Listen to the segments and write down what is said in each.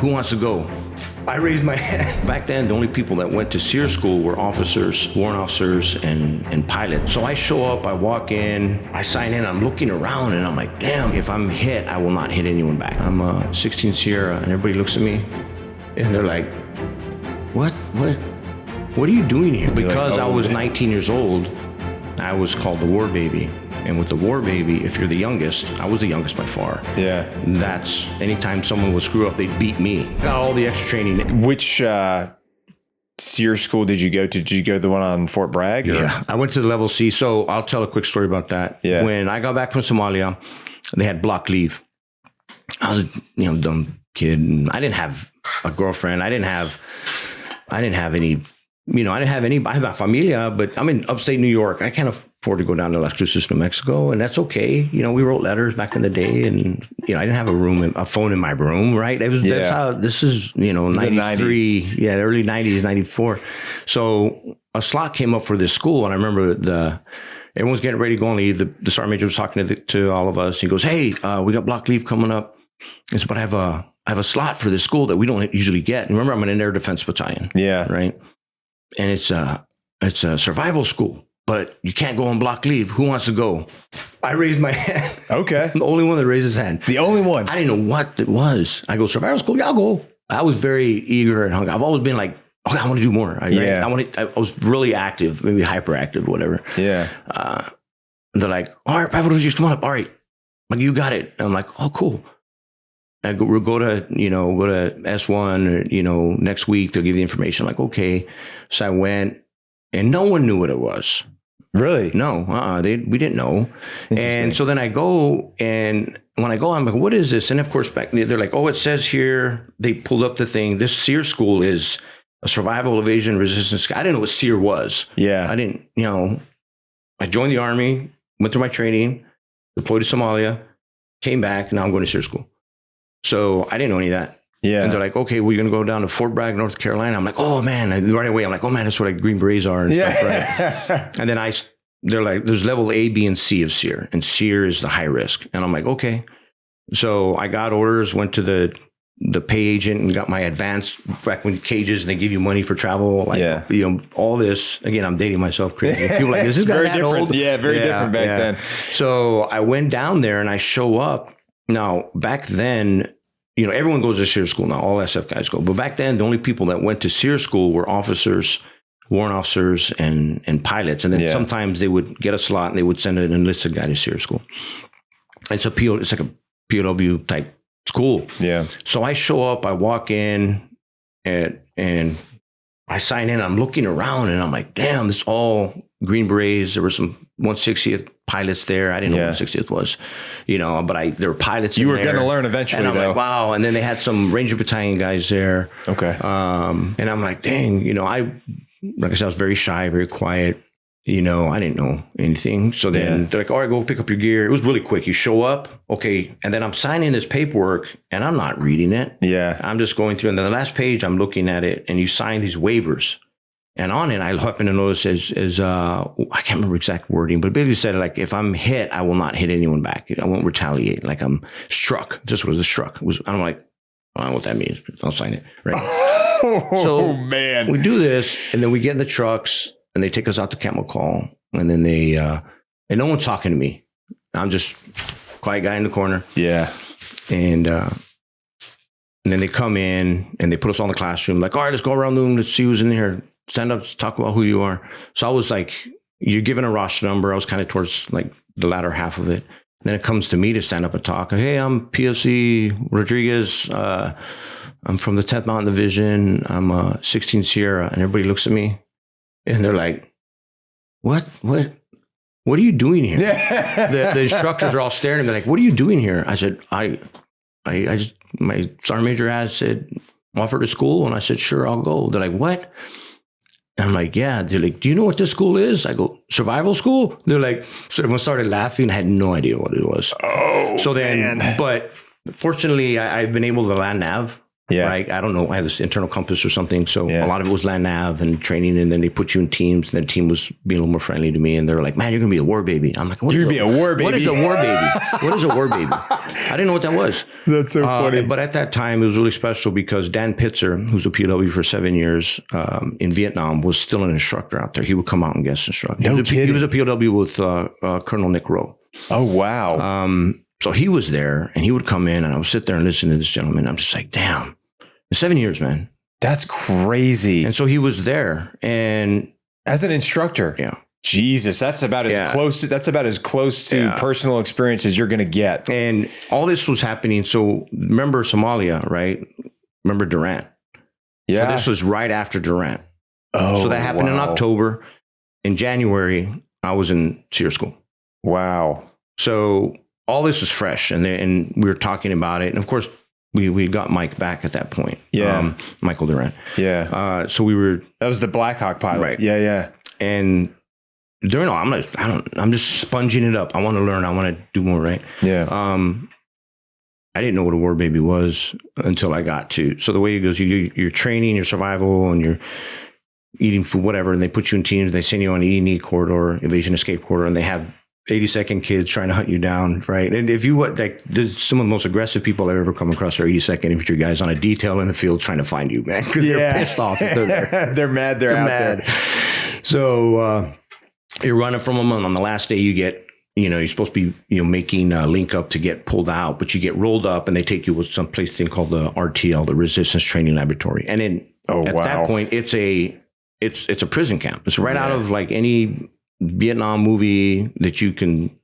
who wants to go? I raised my hand. Back then, the only people that went to SEER school were officers, warrant officers, and pilots. So I show up, I walk in, I sign in, I'm looking around, and I'm like, damn, if I'm hit, I will not hit anyone back. I'm 16 Sierra, and everybody looks at me, and they're like, what are you doing here? Because I was 19 years old, I was called the war baby. And with the war baby, if you're the youngest, I was the youngest by far. Yeah. That's anytime someone would screw up, they'd beat me. Got all the extra training. Which SEER school did you go to? Did you go to the one on Fort Bragg? Or? Yeah, I went to the level C. So I'll tell a quick story about that. Yeah. When I got back from Somalia, they had block leave. I was a dumb kid. And I didn't have a girlfriend. I didn't have any. I have my familia, but I'm in upstate New York. I can't afford to go down to Las Cruces, New Mexico, and that's okay. We wrote letters back in the day, and I didn't have a phone in my room, right? That's how this is, 93, yeah, early 90s, 94. So a slot came up for this school, and I remember everyone's getting ready to go on leave. The sergeant major was talking to all of us. He goes, "Hey, we got block leave coming up." I said, "But I have a slot for this school that we don't usually get." And remember, I'm in an air defense battalion. Yeah, right. And it's a survival school, but you can't go on block leave. Who wants to go? I raised my hand. Okay. I'm the only one that raised his hand. The only one. I didn't know what it was. I go, survival school? Yeah, I'll go. I was very eager and hungry. I've always been like, okay, I want to do more. I was really active, maybe hyperactive, whatever. Yeah. They're like, all right, Papa, just come on up. All right. Like, you got it. And I'm like, oh, cool. We'll go to S1, or, next week. They'll give you the information. Like, okay. So I went, and no one knew what it was. Really? No, we didn't know. And so then I go, and when I go, I'm like, what is this? And of course, back they're like, oh, it says here, they pulled up the thing. This SEER school is a survival, evasion, resistance. I didn't know what SEER was. Yeah. I didn't, I joined the Army, went through my training, deployed to Somalia, came back. Now I'm going to SEER school. So I didn't know any of that. Yeah. And they're like, okay, we're going to go down to Fort Bragg, North Carolina. I'm like, oh man. And right away, I'm like, oh man, that's what Green Berets are and stuff, right? And then they're like, there's level A, B, and C of SEER. And SEER is the high risk. And I'm like, okay. So I got orders, went to the pay agent and got my advance back with the cages, and they give you money for travel. Like, all this. Again, I'm dating myself crazy. People like, is this guy that old? Yeah, very different back then. So I went down there and I show up. Now, back then, everyone goes to SEER school now. All SF guys go. But back then, the only people that went to SEER school were officers, warrant officers, and pilots. And then sometimes they would get a slot and they would send an enlisted guy to SEER school. It's like a POW type school. Yeah. So I show up, I walk in, and I sign in. I'm looking around, and I'm like, damn, this all Green Berets. There were some 160th pilots there. I didn't know what 160th was, but there were pilots. You were going to learn eventually, and I'm like, wow. And then they had some Ranger Battalion guys there. Okay. And I'm like, dang, like I said, I was very shy, very quiet. I didn't know anything. So then they're like, all right, go pick up your gear. It was really quick. You show up. Okay. And then I'm signing this paperwork and I'm not reading it. Yeah. I'm just going through. And then the last page, I'm looking at it, and you sign these waivers. And on it, I happen to notice I can't remember exact wording, but it basically said, like, if I'm hit, I will not hit anyone back. I won't retaliate. Like, I'm struck. Just what it was, struck. I'm like, I don't know what that means. I'll sign it. Right. So man, we do this, and then we get in the trucks, and they take us out to Camel Call, and then and no one's talking to me. I'm just quiet guy in the corner. Yeah. And then they come in, and they put us all in the classroom, like, all right, let's go around the room. Let's see who's in here. Stand up, talk about who you are. So I was like, you're given a roster number. I was kind of towards like the latter half of it. And then it comes to me to stand up and talk. Hey, I'm POC Rodríguez. I'm from the 10th Mountain Division. I'm 16 Sierra. And everybody looks at me and they're like, what are you doing here? The instructors are all staring at me like, what are you doing here? I said, I just, my sergeant major has said, offer to school. And I said, sure, I'll go. They're like, what? And I'm like, yeah. They're like, do you know what this school is? I go, survival school? They're like, so everyone started laughing. I had no idea what it was. Oh, so then, man. But fortunately, I've been able to land nav. Yeah. Right. I don't know. I had this internal compass or something. So Yeah. a lot of it was land nav and training. And then they put you in teams. And the team was being a little more friendly to me. And they're like, man, you're going to be a war baby. I'm like, You're going to be a war baby. What is a war baby? What is a war baby? I didn't know what that was. That's so funny. But at that time, it was really special because Dan Pitzer, who's a POW for 7 years in Vietnam, was still an instructor out there. He would come out and guest instruct. No kidding. He was a POW with Colonel Nick Rowe. Oh, wow. So he was there and he would come in and I would sit there and listen to this gentleman. I'm just like, damn, it's 7 years, man. That's crazy. And so he was there and As an instructor. yeah. Jesus, that's about as close. That's about as close to personal experience as you're going to get. And all this was happening. So remember Somalia, right? Remember Durant? Yeah. So this was right after Durant. Oh, so that happened in October. In January, I was in SEER school. Wow. So all this was fresh, and we were talking about it. And of course, we got Mike back at that point. Yeah, Michael Durant. Yeah. So we were. That was the Black Hawk pilot. Right. Yeah, yeah. And during all, I'm just sponging it up. I want to learn. I want to do more. Right. Yeah. I didn't know what a war baby was until I got to. So the way it goes, you're training, your survival, and you're eating food, whatever, and they put you in teams. They send you on E&E corridor, evasion escape corridor, and they have 80-second kids trying to hunt you down, right? And if you there's some of the most aggressive people I've ever come across are 82nd infantry guys on a detail in the field trying to find you, man, because they're pissed off that they're there. They're mad. They're out mad. there. So you're running from them, and on the last day you get, you're supposed to be, making a link up to get pulled out, but you get rolled up and they take you with some place thing called the RTL, the Resistance Training Laboratory. And then at that point, it's a prison camp. It's right out of like any Vietnam movie that you can,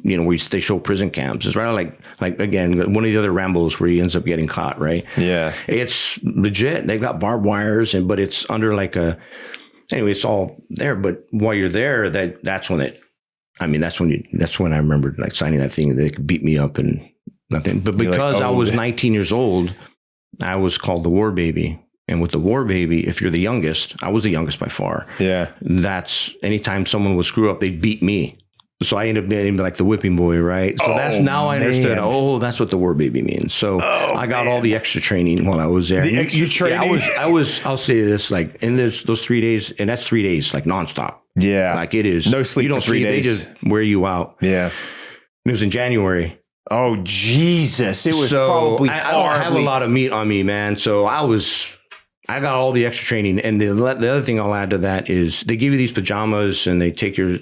where they show prison camps. It's right out like again, one of the other Rambos where he ends up getting caught, right? Yeah. It's legit. They've got barbed wires but it's under anyway, it's all there. But while you're there, that's when I remembered like signing that thing. They could beat me up and nothing. But because I was 19 years old, I was called the war baby. And with the war baby, if you're the youngest, I was the youngest by far. Yeah. That's anytime someone would screw up, they'd beat me. So I ended up being like the whipping boy, right? So I understood. Oh, that's what the war baby means. So I got all the extra training while I was there. The extra training? I'll say this, like in those 3 days, and that's 3 days, like nonstop. Yeah. Like it is. No sleep. You don't for 3 sleep. days. They just wear you out. Yeah. And it was in January. Oh, Jesus. It was probably I don't have a lot of meat on me, man. So I got all the extra training. And the other thing I'll add to that is they give you these pajamas and they take your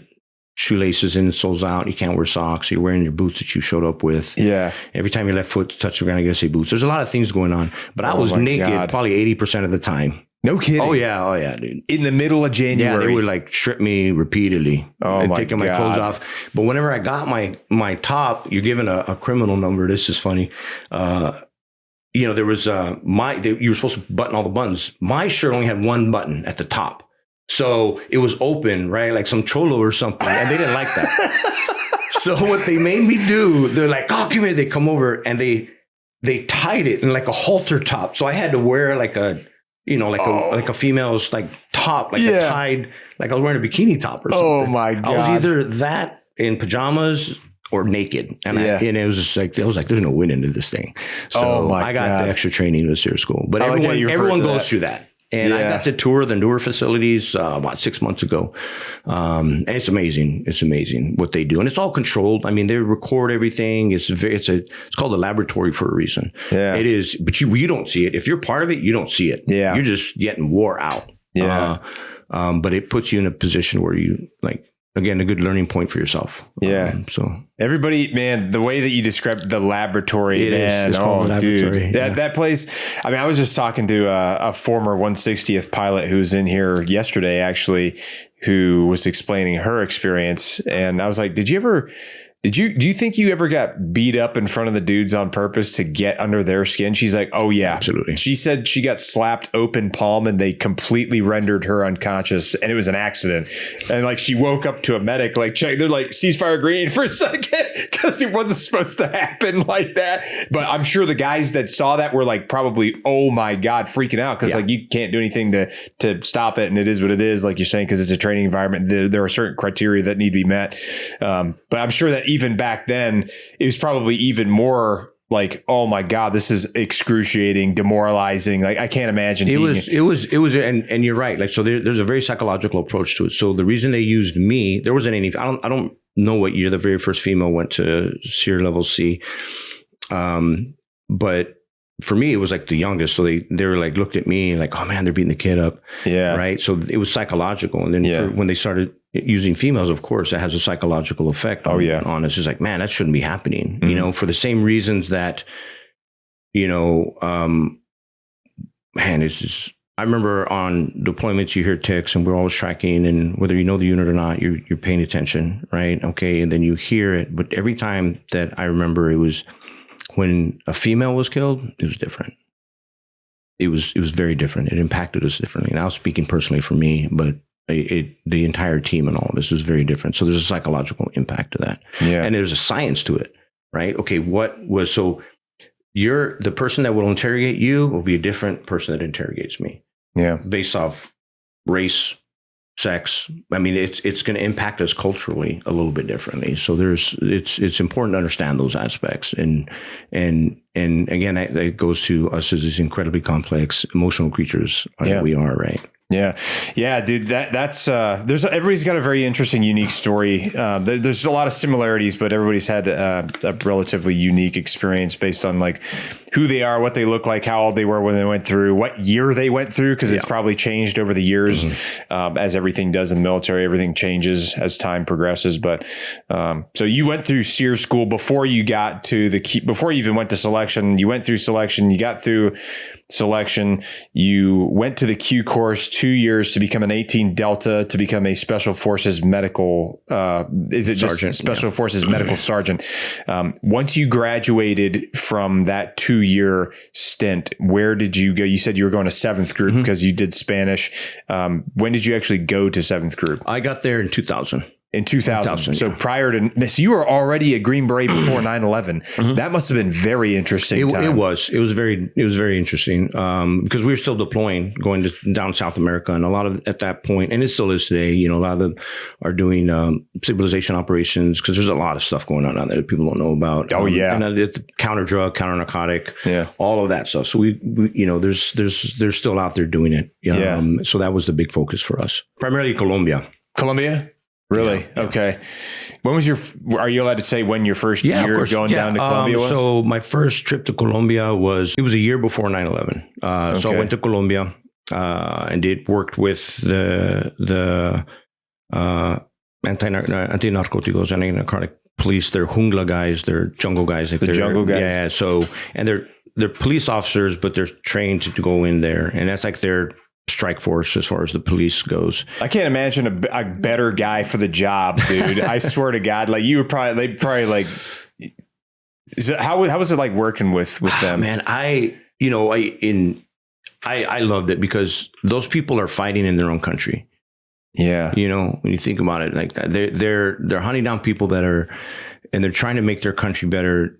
shoelaces in, soles out. You can't wear socks. You're wearing your boots that you showed up with. Yeah. Every time your left foot touches the ground, you got to say boots. There's a lot of things going on. But I was naked probably 80% of the time. No kidding. Oh yeah, dude. In the middle of January. Yeah, they would like strip me repeatedly. And taking my clothes off. But whenever I got my top, you're given a criminal number. This is funny. There was you were supposed to button all the buttons. My shirt only had one button at the top. So it was open, right? Like some cholo or something. And they didn't like that. So what they made me do, they're like, oh, come here. They come over and they tied it in like a halter top. So I had to wear like a female's like top, like a tied, like I was wearing a bikini top or something. Oh my God. I was either that in pajamas or naked. And it was just like, there's no winning to this thing. So I got the extra training in SEER school, but everyone goes through that. And I got to tour the newer facilities about 6 months ago. And it's amazing. It's amazing what they do. And it's all controlled. I mean, they record everything. It's called a laboratory for a reason. Yeah. It is, but you don't see it. If you're part of it, you don't see it. Yeah. You're just getting wore out. Yeah. But it puts you in a position where you again, a good learning point for yourself. Yeah. So everybody, man, the way that you described the laboratory, it's called the laboratory. Dude, that place. I mean, I was just talking to a former 160th pilot who was in here yesterday, actually, who was explaining her experience. And I was like, do you think you ever got beat up in front of the dudes on purpose to get under their skin? She's like, oh yeah, absolutely. She said she got slapped open palm and they completely rendered her unconscious and it was an accident. And like, she woke up to a medic, like check, they're like ceasefire green for a second because it wasn't supposed to happen like that. But I'm sure the guys that saw that were like, probably, oh my God, freaking out. Cause like you can't do anything to stop it. And it is what it is. Like you're saying, cause it's a training environment. There are certain criteria that need to be met. But I'm sure that even back then, it was probably even more like, oh my God, this is excruciating, demoralizing. Like, I can't imagine. It was, and you're right. Like, so there's a very psychological approach to it. So the reason they used me, there wasn't any, I don't know what year the very first female went to SEER level C. But for me, it was like the youngest. So they were like, looked at me like, oh man, they're beating the kid up. Yeah. Right. So it was psychological. And then when they started using females, of course, it has a psychological effect on us. It's like, man, that shouldn't be happening, you know, for the same reasons that, you know, man, it's just, I remember on deployments, you hear ticks and we're always tracking, and whether you know the unit or not, you're paying attention. Right. Okay. And then you hear it. But every time that I remember, it was when a female was killed, it was different. It was very different. It impacted us differently. And I was speaking personally for me, but the entire team and all of this was very different. So there's a psychological impact to that. Yeah. And there's a science to it, right? Okay. So the person that will interrogate you will be a different person that interrogates me. Yeah. Based off race, sex. I mean, it's going to impact us culturally a little bit differently. So it's important to understand those aspects. And again, that goes to us as these incredibly complex emotional creatures that we are, right? Yeah. Yeah, dude, that's everybody's got a very interesting, unique story. There's a lot of similarities, but everybody's had a relatively unique experience based on like who they are, what they look like, how old they were when they went through, what year they went through, because it's probably changed over the years. As everything does in the military, everything changes as time progresses. But so you went through SEER school before you got to before you even went to selection. You went through selection, you got through selection, you went to the Q course 2 years to become an 18 Delta, to become a Special Forces medical, sergeant, Special Forces medical sergeant. Once you graduated from that 2-year stint, where did you go? You said you were going to 7th group because you did Spanish. When did you actually go to 7th group? I got there in 2000. In 2000. So prior to, so you were already a Green Beret before 9/11. That must have been very interesting. It was very interesting because we were still deploying, going down South America, and a lot of at that point, and it still is today. You know, a lot of them are doing stabilization operations because there's a lot of stuff going on out there that people don't know about. And counter drug, counter narcotic, all of that stuff. So we you know, they're still out there doing it. So that was the big focus for us, primarily Colombia. Really? Yeah. Okay. When was are you allowed to say when your first year going down to Colombia was? So my first trip to Colombia it was a year before 9/11. So I went to Colombia and worked with the anti-narcoticos, anti-narcotic police. They're jungla guys. They're jungle guys. Like the jungle guys. Yeah. So, and they're police officers, but they're trained to go in there. And that's like their strike force as far as the police goes. I can't imagine a better guy for the job, dude. I swear to God, like they'd probably like, how was it like working with them? Man, I loved it because those people are fighting in their own country. Yeah. You know, when you think about it like that, they're hunting down people and they're trying to make their country better.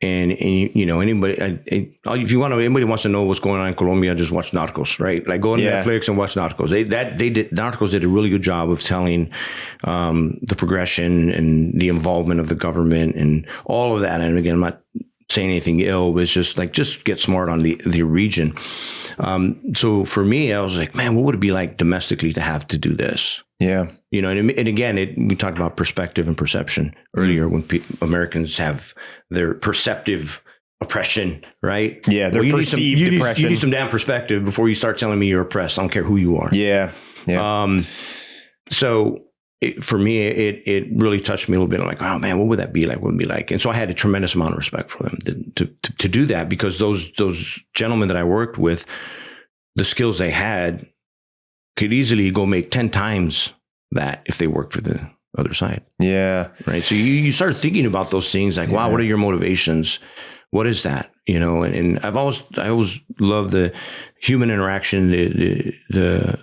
And you know, anybody wants to know what's going on in Colombia, just watch Narcos, right? Like go on Netflix and watch Narcos. Narcos did a really good job of telling the progression and the involvement of the government and all of that. And again, I'm not saying anything ill, but it's just get smart on the region. So for me, I was like, man, what would it be like domestically to have to do this? Yeah. You know, and again, we talked about perspective and perception earlier when Americans have their perceptive oppression, right? Yeah. Their perceived oppression. You need some damn perspective before you start telling me you're oppressed. I don't care who you are. Yeah. Yeah. So for me, it really touched me a little bit. I'm like, oh man, what would that be like? What would it be like? And so I had a tremendous amount of respect for them to do that because those gentlemen that I worked with, the skills they had could easily go make 10 times that if they worked for the other side. Yeah. Right. So you start thinking about those things like, wow, what are your motivations? What is that? You know, and I always loved the human interaction, the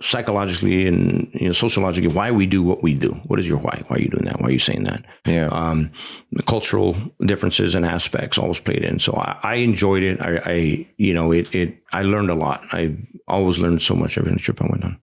psychologically and sociologically why we do what we do. What is your why? Why are you doing that? Why are you saying that? Yeah. The cultural differences and aspects always played in. So I enjoyed it. I learned a lot. I always learned so much every trip I went on.